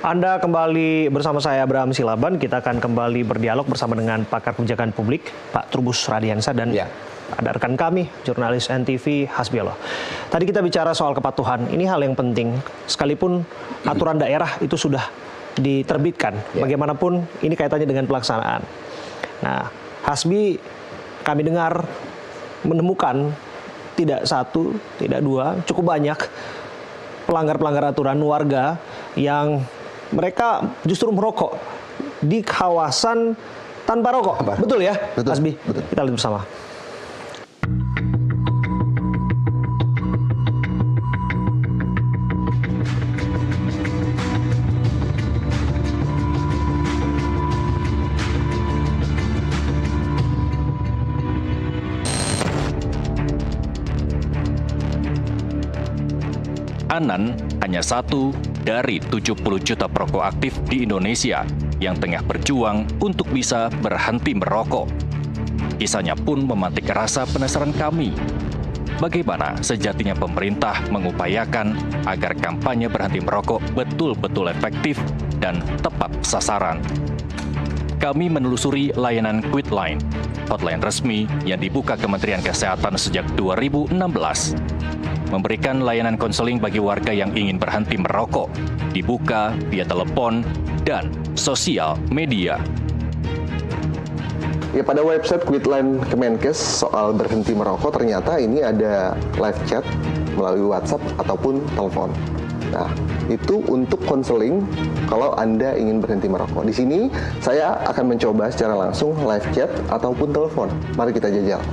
Anda kembali bersama saya Abraham Silaban. Kita akan kembali berdialog bersama dengan pakar kebijakan publik Pak Trubus Radiansah dan ada rekan kami jurnalis NTV Hasbiolo. Tadi kita bicara soal kepatuhan. Ini hal yang penting. Sekalipun aturan daerah itu sudah diterbitkan, bagaimanapun ini kaitannya dengan pelaksanaan. Nah, Hasbi kami dengar menemukan tidak satu, tidak dua, cukup banyak pelanggar-pelanggar aturan warga yang mereka justru merokok di kawasan tanpa rokok. Betul ya, betul, Hasbi? Betul. Kita lihat bersama. Anan hanya satu dari 70 juta perokok aktif di Indonesia yang tengah berjuang untuk bisa berhenti merokok. Kisahnya pun memantik rasa penasaran kami. Bagaimana sejatinya pemerintah mengupayakan agar kampanye berhenti merokok betul-betul efektif dan tepat sasaran. Kami menelusuri layanan Quitline, hotline resmi yang dibuka Kementerian Kesehatan sejak 2016. Memberikan layanan konseling bagi warga yang ingin berhenti merokok, dibuka via telepon dan sosial media. Ya, pada website Quitline Kemenkes soal berhenti merokok ternyata ini ada live chat melalui WhatsApp ataupun telepon. Nah, itu untuk konseling kalau Anda ingin berhenti merokok. Di sini saya akan mencoba secara langsung live chat ataupun telepon. Mari kita jajal.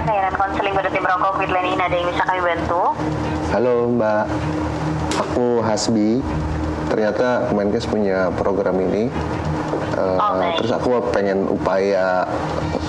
Layanan konseling berhenti merokok Quitline ini ada yang bisa kami bantu? Halo Mbak, aku Hasbi. Ternyata Kemenkes punya program ini. Terus aku pengen upaya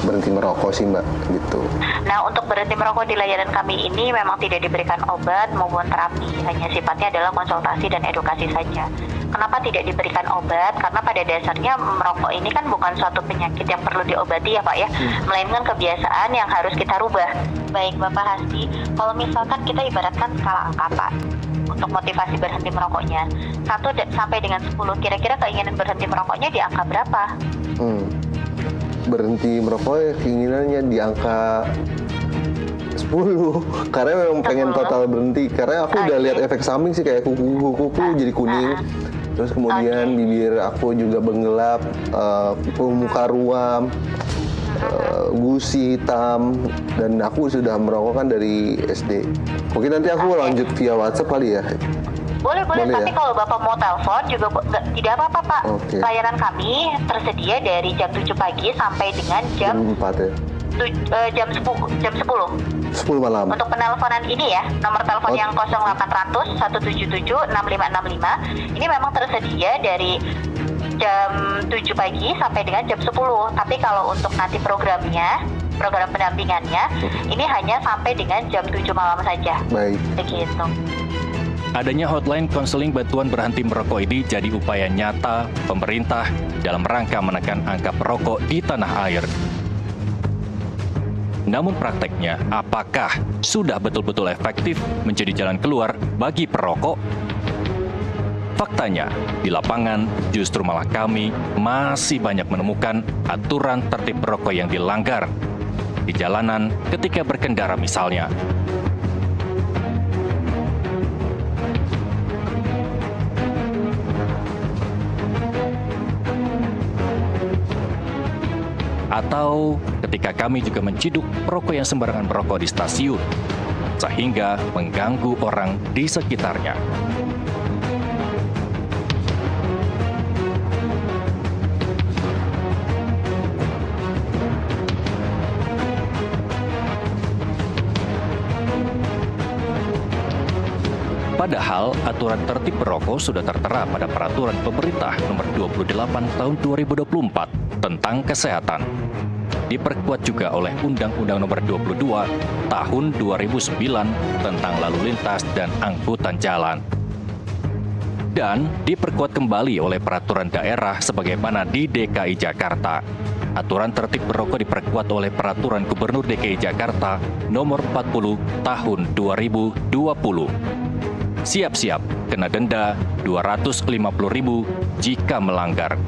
berhenti merokok sih Mbak, gitu. Nah, untuk berhenti merokok di layanan kami ini memang tidak diberikan obat maupun terapi, hanya sifatnya adalah konsultasi dan edukasi saja. Kenapa tidak diberikan obat? Karena pada dasarnya merokok ini kan bukan suatu penyakit yang perlu diobati ya Pak ya, melainkan kebiasaan yang harus kita rubah. Baik Bapak Hasbi, kalau misalkan kita ibaratkan skala angka Pak, untuk motivasi berhenti merokoknya 1 sampai dengan 10, kira-kira keinginan berhenti merokoknya di angka berapa? Berhenti merokok ya keinginannya di angka 10 karena memang pengen total berhenti, karena aku udah lihat efek samping sih, kayak kuku jadi kuning, terus kemudian bibir aku juga menggelap, muka ruam, gusi hitam, dan aku sudah merokok kan dari SD. Mungkin nanti aku lanjut via WhatsApp kali ya. Boleh, tapi kalau Bapak mau telepon juga tidak apa-apa Pak. Layanan kami tersedia dari jam 7 pagi sampai dengan jam 4 ya. Jam 10 malam. Untuk penelponan ini ya, nomor telepon yang 0800 177 6565 ini memang tersedia dari jam 7 pagi sampai dengan jam 10. Tapi kalau untuk nanti program pendampingannya ini hanya sampai dengan jam 7 malam saja. Baik. Begitu. Adanya hotline konseling bantuan berhenti merokok ini jadi upaya nyata pemerintah dalam rangka menekan angka perokok di tanah air. Namun prakteknya, apakah sudah betul-betul efektif menjadi jalan keluar bagi perokok? Faktanya, di lapangan justru malah kami masih banyak menemukan aturan tertib perokok yang dilanggar. Di jalanan ketika berkendara misalnya. Atau ketika kami juga menciduk perokok yang sembarangan merokok di stasiun, sehingga mengganggu orang di sekitarnya. Padahal aturan tertib perokok sudah tertera pada Peraturan Pemerintah Nomor 28 Tahun 2024 tentang kesehatan. Diperkuat juga oleh Undang-Undang Nomor 22 Tahun 2009 tentang lalu lintas dan angkutan jalan. Dan diperkuat kembali oleh peraturan daerah sebagaimana di DKI Jakarta. Aturan tertib perokok diperkuat oleh Peraturan Gubernur DKI Jakarta Nomor 40 Tahun 2020. siap-siap kena denda 250.000 jika melanggar.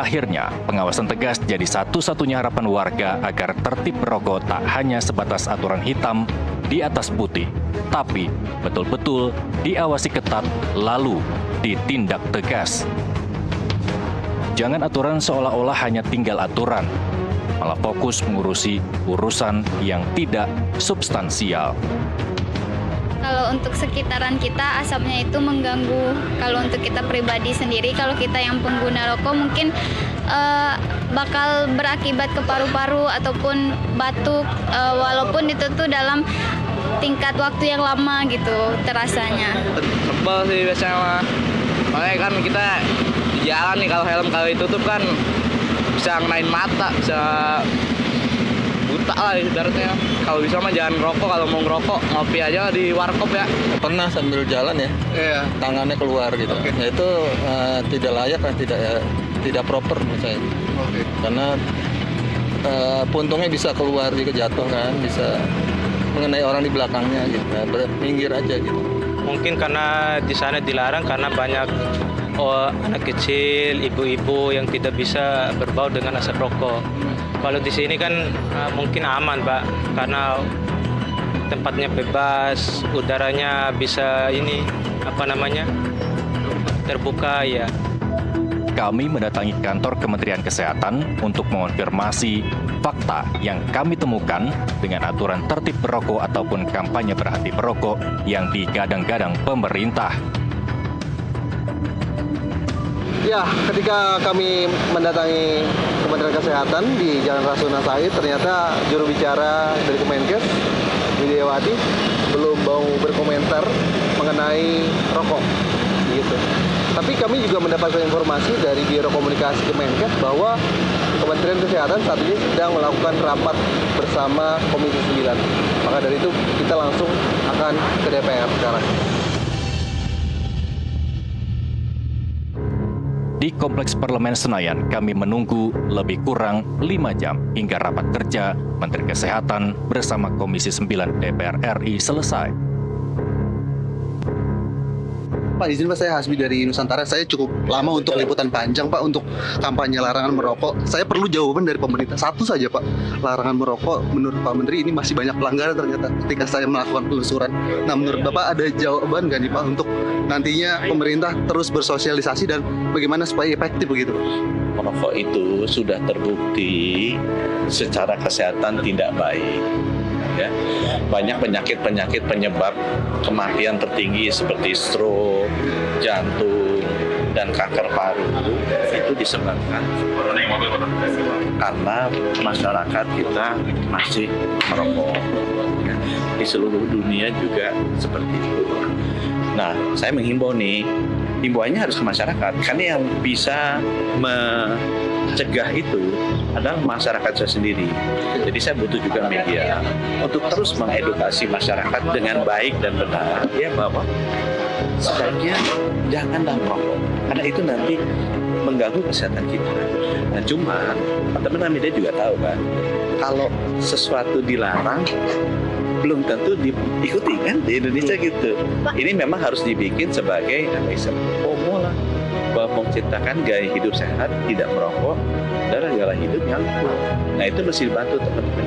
Akhirnya, pengawasan tegas jadi satu-satunya harapan warga agar tertib merokok tak hanya sebatas aturan hitam di atas putih, tapi betul-betul diawasi ketat lalu ditindak tegas. Jangan aturan seolah-olah hanya tinggal aturan, malah fokus mengurusi urusan yang tidak substansial. Kalau untuk sekitaran kita, asapnya itu mengganggu. Kalau untuk kita pribadi sendiri, kalau kita yang pengguna rokok mungkin bakal berakibat ke paru-paru ataupun batuk, walaupun itu tuh dalam tingkat waktu yang lama gitu terasanya. Tebal sih biasanya mah. Makanya kan kita di jalan nih, kalau itu tuh kan bisa ngenain mata, bisa buta lah ibaratnya. Kalau bisa mah jangan rokok, kalau mau ngerokok ngopi aja di warkop ya. Pernah sambil jalan ya, Iya. tangannya keluar gitu. Oke. Nah, itu tidak layak kan, tidak proper menurut saya. Oke. Karena puntungnya bisa keluar juga, jatuh kan, bisa mengenai orang di belakangnya gitu. Nah, minggir aja gitu. Mungkin karena di sana dilarang karena banyak anak kecil, ibu-ibu yang tidak bisa berbau dengan asap rokok. Kalau di sini kan mungkin aman, Pak, karena tempatnya bebas, udaranya bisa terbuka ya. Kami mendatangi kantor Kementerian Kesehatan untuk mengonfirmasi fakta yang kami temukan dengan aturan tertib merokok ataupun kampanye berhenti merokok yang digadang-gadang pemerintah. Ya, ketika kami mendatangi Kementerian Kesehatan di Jalan Rasuna Said, ternyata juru bicara dari Kemenkes, Widiawati, belum mau berkomentar mengenai rokok. Gitu. Tapi kami juga mendapatkan informasi dari Biro Komunikasi Kemenkes bahwa Kementerian Kesehatan saat ini sedang melakukan rapat bersama Komisi 9. Maka dari itu kita langsung akan ke DPR sekarang. Di Kompleks Parlemen Senayan, kami menunggu lebih kurang 5 jam hingga rapat kerja Menteri Kesehatan bersama Komisi 9 DPR RI selesai. Pak, izin Pak, saya Hasbi dari Nusantara. Saya cukup lama untuk liputan panjang, Pak, untuk kampanye larangan merokok. Saya perlu jawaban dari pemerintah. Satu saja, Pak. Larangan merokok, menurut Pak Menteri, ini masih banyak pelanggaran ternyata ketika saya melakukan penelusuran. Nah, menurut Bapak ada jawaban nggak nih, Pak, untuk nantinya pemerintah terus bersosialisasi dan bagaimana supaya efektif begitu? Merokok itu sudah terbukti secara kesehatan tidak baik. Ya. Banyak penyakit-penyakit penyebab kematian tertinggi seperti stroke, jantung, dan kanker paru itu disebabkan karena masyarakat kita masih merokok. Ya. Di seluruh dunia juga seperti itu. Nah, saya menghimbau nih, himbauannya harus ke masyarakat, karena yang bisa mencegah itu adalah masyarakat saya sendiri. Jadi saya butuh juga media untuk terus mengedukasi masyarakat dengan baik dan benar, ya, bahwa sebaiknya janganlah merokok, karena itu nanti mengganggu kesehatan kita. Nah, cuma teman-teman media juga tahu kan, kalau sesuatu dilarang belum tentu diikuti kan di Indonesia gitu. Ini memang harus dibikin sebagai promo lah, bahwa menciptakan gaya hidup sehat, tidak merokok, dan gaya hidup yang cool. Nah, itu mesti dibantu teman-teman.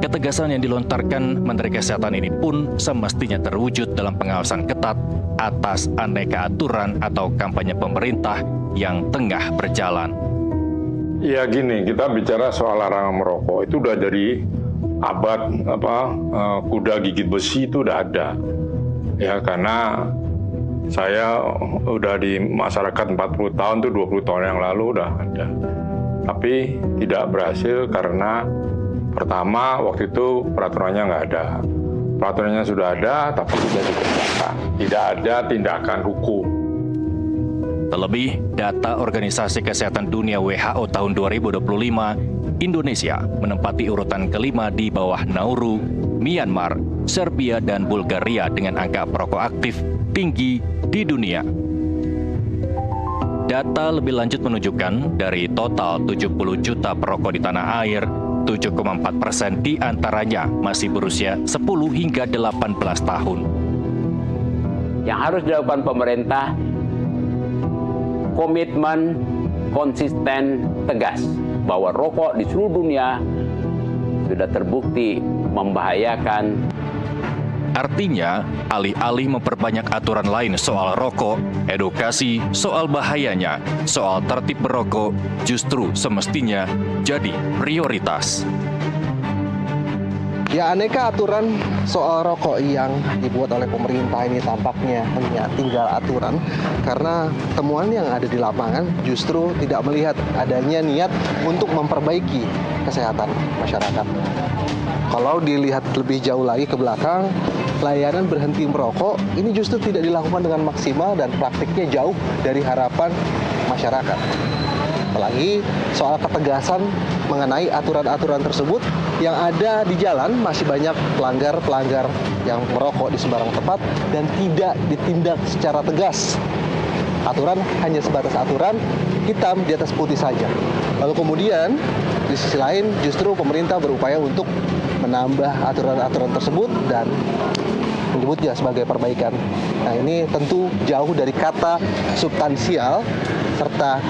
Ketegasan yang dilontarkan Menteri Kesehatan ini pun semestinya terwujud dalam pengawasan ketat atas aneka aturan atau kampanye pemerintah yang tengah berjalan. Ya gini, kita bicara soal larangan merokok itu udah dari abad kuda gigit besi itu udah ada. Ya, karena saya udah di masyarakat 40 tahun tuh 20 tahun yang lalu udah ada. Tapi tidak berhasil karena pertama waktu itu peraturannya nggak ada. Peraturannya sudah ada tapi tidak dikerjakan. Tidak ada tindakan hukum. Terlebih, data Organisasi Kesehatan Dunia WHO tahun 2025, Indonesia menempati urutan kelima di bawah Nauru, Myanmar, Serbia, dan Bulgaria dengan angka perokok aktif tinggi di dunia. Data lebih lanjut menunjukkan dari total 70 juta perokok di tanah air, 7,4% di antaranya masih berusia 10 hingga 18 tahun. Yang harus dilakukan pemerintah, komitmen konsisten tegas bahwa rokok di seluruh dunia sudah terbukti membahayakan. Artinya, alih-alih memperbanyak aturan lain soal rokok, edukasi soal bahayanya, soal tertib merokok justru semestinya jadi prioritas. Ya, aneka aturan soal rokok yang dibuat oleh pemerintah ini tampaknya hanya tinggal aturan, karena temuan yang ada di lapangan justru tidak melihat adanya niat untuk memperbaiki kesehatan masyarakat. Kalau dilihat lebih jauh lagi ke belakang, layanan berhenti merokok ini justru tidak dilakukan dengan maksimal dan praktiknya jauh dari harapan masyarakat. Apalagi soal ketegasan mengenai aturan-aturan tersebut, yang ada di jalan masih banyak pelanggar-pelanggar yang merokok di sembarang tempat dan tidak ditindak secara tegas. Aturan hanya sebatas aturan, hitam di atas putih saja. Lalu kemudian di sisi lain justru pemerintah berupaya untuk menambah aturan-aturan tersebut dan menyebutnya sebagai perbaikan. Nah, ini tentu jauh dari kata substansial serta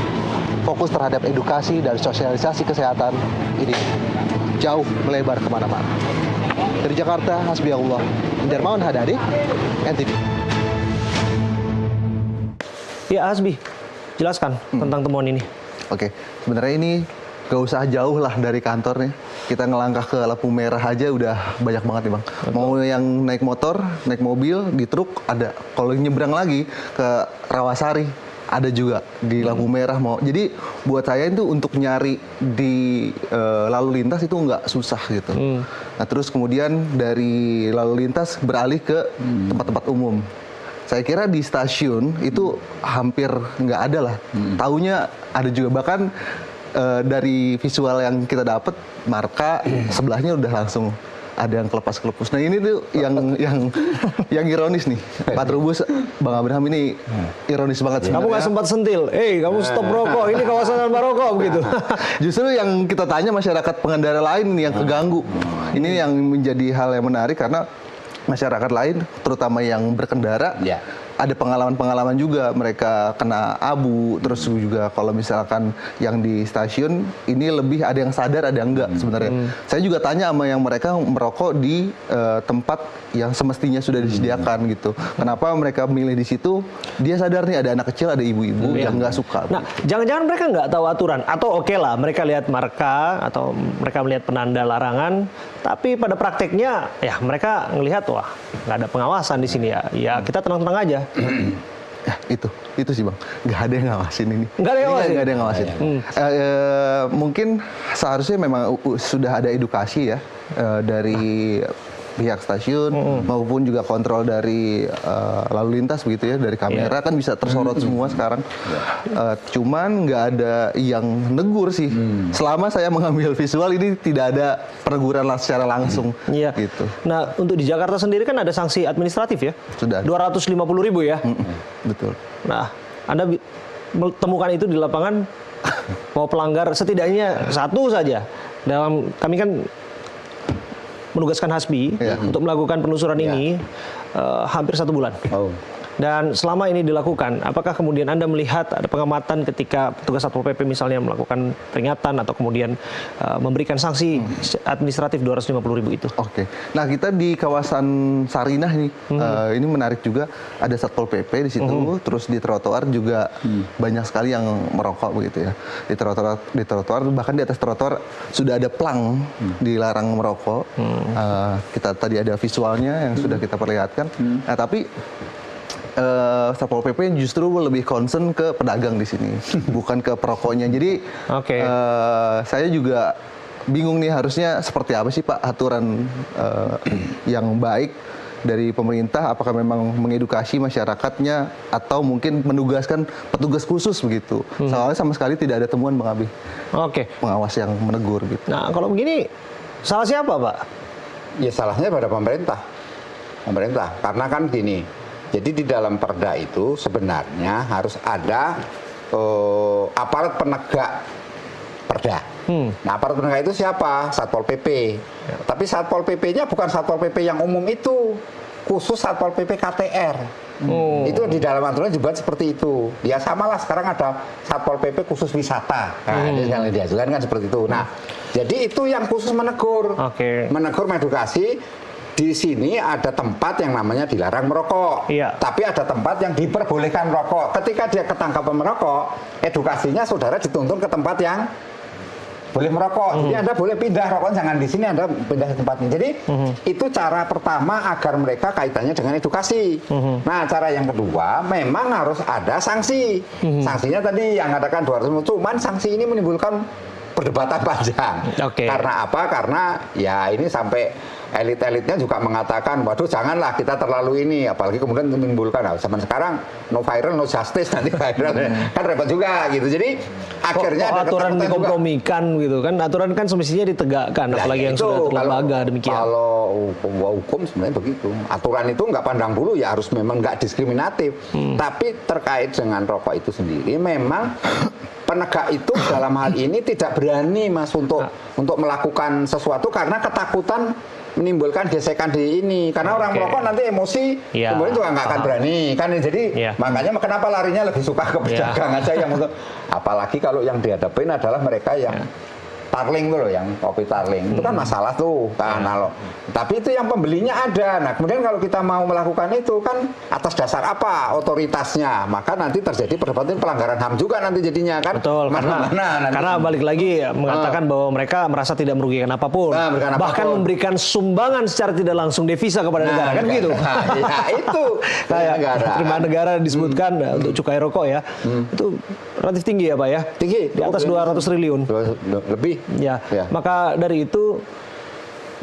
fokus terhadap edukasi dan sosialisasi kesehatan ini jauh melebar kemana-mana. Dari Jakarta, Hasbiallah, Darmawan Hadadi, NTV. Ya, Hasbi, jelaskan tentang temuan ini. Oke, sebenarnya ini gak usah jauh lah dari kantornya. Kita ngelangkah ke lampu merah aja udah banyak banget nih, Bang. Mau yang naik motor, naik mobil, di truk ada. Kalau nyebrang lagi ke Rawasari, ada juga di lampu merah. Jadi buat saya itu untuk nyari di lalu lintas itu nggak susah gitu. Nah, terus kemudian dari lalu lintas beralih ke tempat-tempat umum. Saya kira di stasiun itu hampir nggak ada lah. Taunya ada juga, bahkan dari visual yang kita dapat, marka sebelahnya udah langsung ada yang kelepas-kelepus. Nah, ini tuh yang ironis nih. Pak Trubus, Bang Abraham, ini ironis banget sebenarnya. Kamu nggak sempat sentil, kamu stop rokok, ini kawasan tanpa rokok begitu. Justru yang kita tanya masyarakat pengendara lain nih yang keganggu. Ini yang menjadi hal yang menarik karena masyarakat lain, terutama yang berkendara, ada pengalaman-pengalaman juga, mereka kena abu, terus juga kalau misalkan yang di stasiun ini lebih ada yang sadar, ada yang enggak sebenarnya. Saya juga tanya sama yang mereka merokok di tempat yang semestinya sudah disediakan gitu. Kenapa mereka milih di situ? Dia sadar nih ada anak kecil, ada ibu-ibu yang nggak suka. Nah, jangan-jangan mereka nggak tahu aturan, atau oke lah mereka lihat marka atau mereka melihat penanda larangan, tapi pada prakteknya ya mereka ngelihat wah nggak ada pengawasan di sini ya kita tenang-tenang aja. Ya, itu sih, Bang. Nggak ada yang ngawasin ini. Nggak ada yang ngawasin? Mungkin seharusnya memang sudah ada edukasi ya dari pihak stasiun maupun juga kontrol dari lalu lintas begitu ya, dari kamera kan bisa tersorot semua sekarang. Cuman nggak ada yang negur sih. Selama saya mengambil visual ini tidak ada peneguran secara langsung. Gitu. Nah, untuk di Jakarta sendiri kan ada sanksi administratif ya? Sudah. 250.000 ya? Betul. Nah, Anda temukan itu di lapangan, mau pelanggar setidaknya satu saja. Kami kan menugaskan Hasbi untuk melakukan penelusuran ini hampir 1 bulan. Dan selama ini dilakukan, apakah kemudian Anda melihat ada pengamatan ketika petugas Satpol PP misalnya melakukan peringatan atau kemudian memberikan sanksi administratif 250.000 itu? Oke. Nah, kita di kawasan Sarinah ini menarik juga, ada Satpol PP di situ, terus di trotoar juga banyak sekali yang merokok begitu ya. Di trotoar bahkan di atas trotoar sudah ada plang dilarang merokok. Kita tadi ada visualnya yang sudah kita perlihatkan. Nah, tapi Satpol PP justru lebih concern ke pedagang di sini, bukan ke perokoknya. Jadi saya juga bingung nih, harusnya seperti apa sih Pak aturan yang baik dari pemerintah? Apakah memang mengedukasi masyarakatnya atau mungkin menugaskan petugas khusus begitu? Soalnya sama sekali tidak ada temuan, Bang Abi. Pengawas yang menegur gitu. Nah, kalau begini salah siapa, Pak? Ya salahnya pada pemerintah. Karena kan gini. Jadi di dalam perda itu sebenarnya harus ada aparat penegak perda. Nah, aparat penegak itu siapa? Satpol PP. Tapi Satpol PP-nya bukan Satpol PP yang umum itu, khusus Satpol PP KTR. Itu di dalam aturan dibuat seperti itu. Ya samalah sekarang ada Satpol PP khusus wisata. Nah, ini yang diajukan kan seperti itu. Nah, jadi itu yang khusus menegur. Menegur, mengedukasi. Di sini ada tempat yang namanya dilarang merokok. Tapi ada tempat yang diperbolehkan merokok. Ketika dia ketangkap merokok, edukasinya saudara dituntun ke tempat yang boleh merokok. Jadi Anda boleh pindah rokok, jangan di sini, Anda pindah ke tempat ini. Jadi itu cara pertama agar mereka kaitannya dengan edukasi. Nah, cara yang kedua memang harus ada sanksi. Sanksinya tadi yang katakan 200, cuman sanksi ini menimbulkan perdebatan panjang. Karena apa? Karena ya ini sampai elit-elitnya juga mengatakan, waduh janganlah kita terlalu ini, apalagi kemudian menimbulkan, zaman sekarang no viral no justice, nanti viral kan repot juga gitu. Jadi akhirnya ada aturan dikompromikan gitu kan, aturan kan semestinya ditegakkan, apalagi yang sudah terlembaga demikian. Kalau hukum sebenarnya begitu, aturan itu nggak pandang bulu, ya harus memang nggak diskriminatif. Tapi terkait dengan rokok itu sendiri, memang penegak itu dalam hal ini tidak berani Mas untuk melakukan sesuatu karena ketakutan menimbulkan gesekan di ini, karena orang merokok nanti emosi, kemudian juga nggak akan berani kan. Jadi makanya kenapa larinya lebih suka ke pedagang aja yang untuk, apalagi kalau yang dihadapin adalah mereka yang Tarling tuh loh, yang kopi Tarling itu kan masalah tuh kan. Tapi itu yang pembelinya ada. Nah, kemudian kalau kita mau melakukan itu kan atas dasar apa otoritasnya, maka nanti terjadi perdebatan pelanggaran HAM juga nanti jadinya kan. Betul, karena balik lagi mengatakan bahwa mereka merasa tidak merugikan apapun, bahkan memberikan sumbangan secara tidak langsung devisa kepada negara kan gitu. Ya itu kayak penerimaan negara disebutkan untuk cukai rokok ya, itu relatif tinggi ya Pak ya, tinggi di atas 200 triliun lebih. Ya, maka dari itu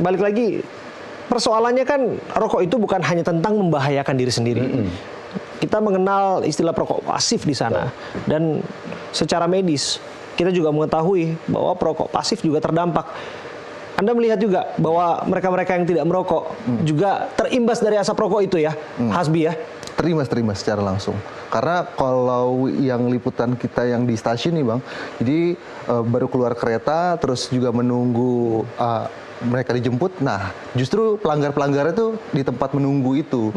balik lagi persoalannya kan rokok itu bukan hanya tentang membahayakan diri sendiri. Kita mengenal istilah perokok pasif di sana, dan secara medis kita juga mengetahui bahwa perokok pasif juga terdampak. Anda melihat juga bahwa mereka-mereka yang tidak merokok juga terimbas dari asap rokok itu ya, Hasbi ya? Terimbas secara langsung. Karena kalau yang liputan kita yang di stasiun nih Bang, jadi baru keluar kereta, terus juga menunggu mereka dijemput. Nah, justru pelanggar-pelanggar itu di tempat menunggu itu,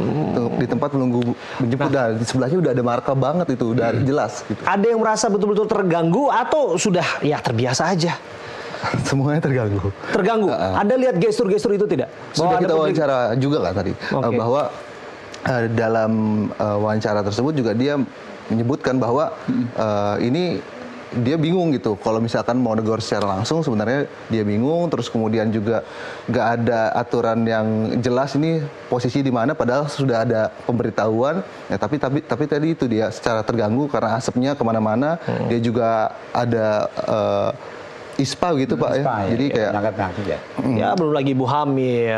di tempat menunggu menjemput, di sebelahnya udah ada marka banget itu, udah jelas. Gitu. Ada yang merasa betul-betul terganggu atau sudah ya terbiasa aja? Semuanya terganggu. Terganggu. Anda lihat gestur-gestur itu tidak? Sudah kita wawancara juga kan tadi, bahwa dalam wawancara tersebut juga dia menyebutkan bahwa ini dia bingung gitu. Kalau misalkan mau negor secara langsung sebenarnya dia bingung. Terus kemudian juga nggak ada aturan yang jelas ini posisi di mana. Padahal sudah ada pemberitahuan. Ya, tapi tadi itu dia secara terganggu karena asapnya kemana-mana. Dia juga ada ISPA gitu Pak ya. Jadi kayak ya belum lagi ibu hamil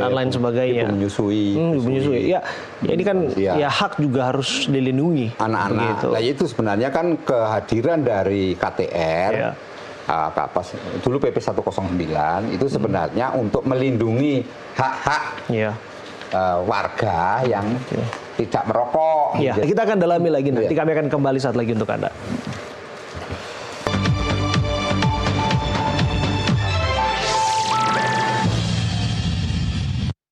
dan lain sebagainya. Ibu menyusui. Ya ini kan ya hak juga harus dilindungi anak-anak. Gitu. Nah itu sebenarnya kan kehadiran dari KTR dulu PP 109 itu sebenarnya untuk melindungi hak-hak warga yang tidak merokok. Kita akan dalami lagi nanti. Kami akan kembali saat lagi untuk Anda.